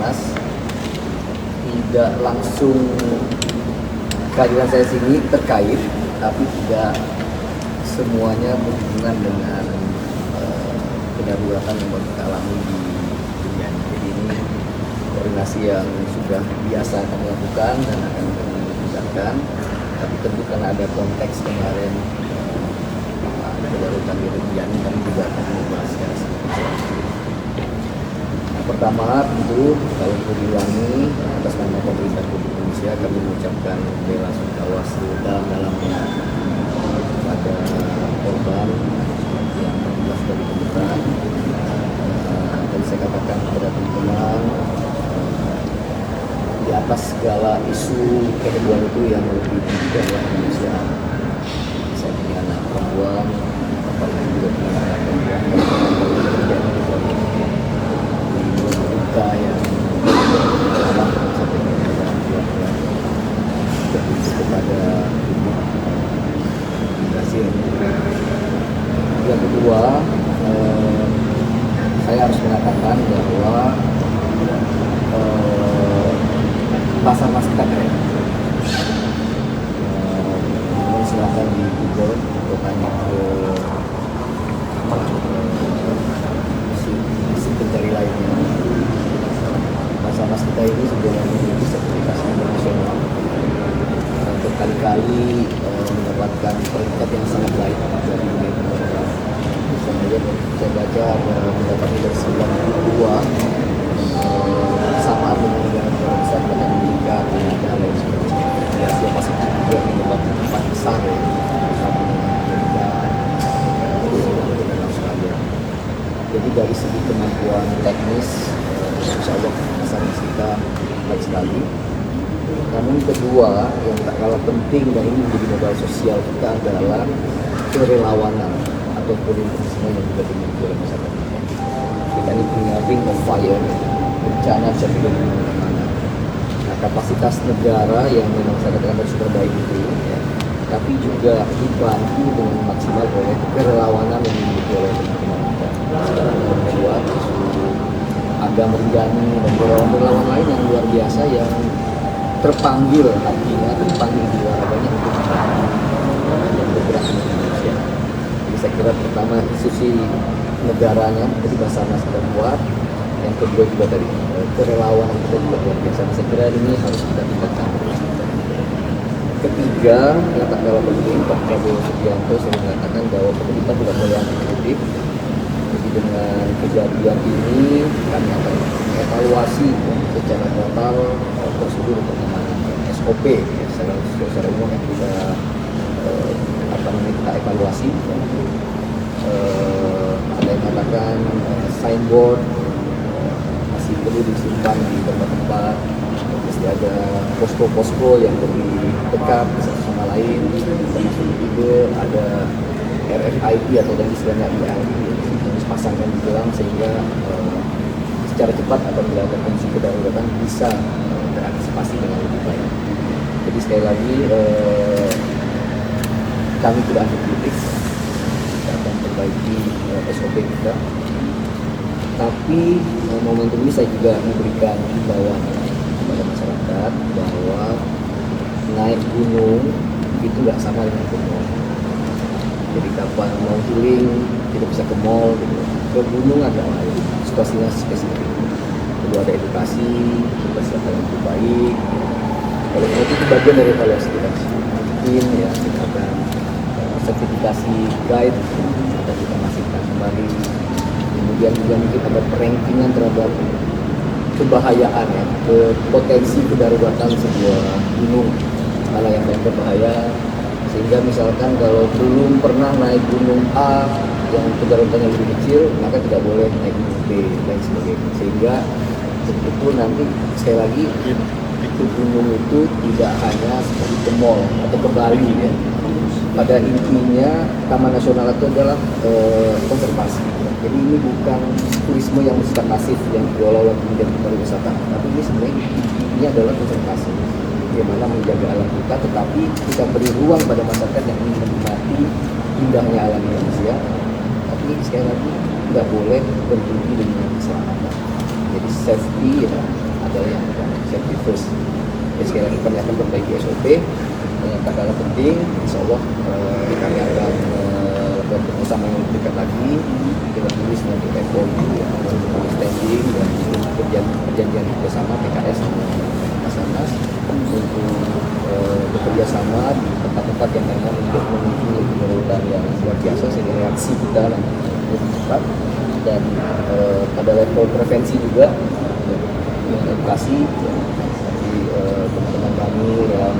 Basarnas. Tidak langsung kehadiran saya sini terkait, tapi tidak semuanya berhubungan dengan kedaruratan yang baru kita alami di dunia ini. Jadi ini koordinasi yang sudah biasa kami lakukan dan akan kami lakukan. Tapi tentu karena ada konteks kemarin kedaruratan di dunia ini, kami juga akan membahas secara spesifik. Pertama tentu kalau perlu diulangi atas nama pemerintah Republik Indonesia kami mengucapkan bela sungkawa sedalam-dalamnya kepada korban yang terjelas dari kebakaran. Tadi saya katakan kepada teman-teman di atas segala isu kehebohan itu yang lebih tinggi adalah kemanusiaan. Saya punya anak perempuan, bapak ibu juga punya anak perempuan, yang dalam sampai kepada keluarga tertuju kepada Brasil. Yang kedua, saya harus mengatakan bahwa Basarnas kita keren. Silakan di Google atau tanya ke isi pencari lainnya. Basarnas kita ini sudah memiliki sertifikasi internasional, berkali-kali mendapatkan peringkat yang sangat baik dari dunia internasional. Misalnya saya baca mendapat nilai 92 sama dengan negara-negara besar pada Amerika, Kanada, dan lain sebagainya. Di Asia Pasifik juga mendapat tempat besar bersama dengan Amerika, dan Australia. Jadi dari segi kemampuan teknis, insya Allah Basarnas kita baik sekali. Namun kedua yang tak kalah penting dan ini menjadi modal sosial kita adalah kerelawanan atau volunteerisme yang juga dimiliki oleh masyarakat kita. Kita ini punya ring of fire, bencana bisa terjadi di mana-mana. Nah, kapasitas negara yang memang saya katakan super baik itu, ya, tapi juga dibantu dengan maksimal oleh kerelawanan yang dimiliki oleh teman-teman kita. Sekarang membuat agama Rinjani dan relawan lain yang luar biasa yang terpanggil hatinya, terpanggil jiwa raganya untuk yang bergerak di Indonesia. Jadi saya kira pertama institusi negaranya, jadi Basarnas kita kuat. Yang kedua juga tadi kerelawanan kita juga luar biasa. Saya kira ini harus kita tingkatkan. Ketiga, yang tak kalah penting, Pak Prabowo Subianto sering mengatakan bahwa pemerintah tidak boleh anti-kritik. Jadi dengan kejadian ini kami akan evaluasi secara total prosedur penanganan SOP ya, secara umum yang kita kita evaluasi. Ada yang mengatakan signboard masih perlu disimpan di tempat-tempat, mesti ada posko-posko yang lebih dekat satu sama lain, termasuk juga ada RFID atau dari istilahnya EID harus pasangkan di gelang sehingga secara cepat apabila ada kondisi kedaruratan bisa terantisipasi dengan lebih baik. Jadi sekali lagi kami tidak anti kritik, kita akan perbaiki SOP kita. Tapi momentum ini saya juga memberikan himbauan kepada masyarakat bahwa naik gunung itu nggak sama dengan ke mall. Jadi kapan mau healing tidak bisa ke mall, gitu. Ke gunung ada lain, situasinya spesifik. Perlu ada edukasi, persiapan yang lebih baik. Kalau itu bagian dari evaluasi kita. Mungkin ya kita akan sertifikasi guide akan kita masihkan kembali. Kemudian juga mungkin ada perankingan terhadap kebahayaan ya, ke potensi kedaruratan sebuah gunung, hal yang berbahaya. Sehingga misalkan kalau belum pernah naik gunung A yang kedaratannya lebih kecil, maka tidak boleh naik gunung B dan sebagainya. Sehingga itu nanti sekali lagi itu gunung itu tidak hanya seperti ke mall atau ke Bali ya. Pada intinya Taman Nasional itu adalah konservasi. Jadi ini bukan turisme yang bersifat pasif yang diolah oleh kemudian pariwisata, tapi ini sebenarnya intinya adalah konservasi. Bagaimana menjaga alam kita, tetapi kita beri ruang pada masyarakat yang ingin menikmati indahnya alam Indonesia. Tapi sekali lagi tidak boleh berhenti dengan keselamatan. Jadi safety ya, adalah yang pertama, safety first. Jadi sekali lagi kami akan perbaiki SOP dengan kata penting, insya Allah kami akan lakukan kerjasama yang lebih dekat lagi dengan tulis nanti FOU, standing dan perjanjian kerjasama PKS sama Basarnas untuk bekerja sama di tempat-tempat yang memang memiliki kemudahan yang luar biasa sehingga reaksi kita nanti lebih cepat. Dan pada level prevensi juga dengan edukasi, teman-teman kami relawan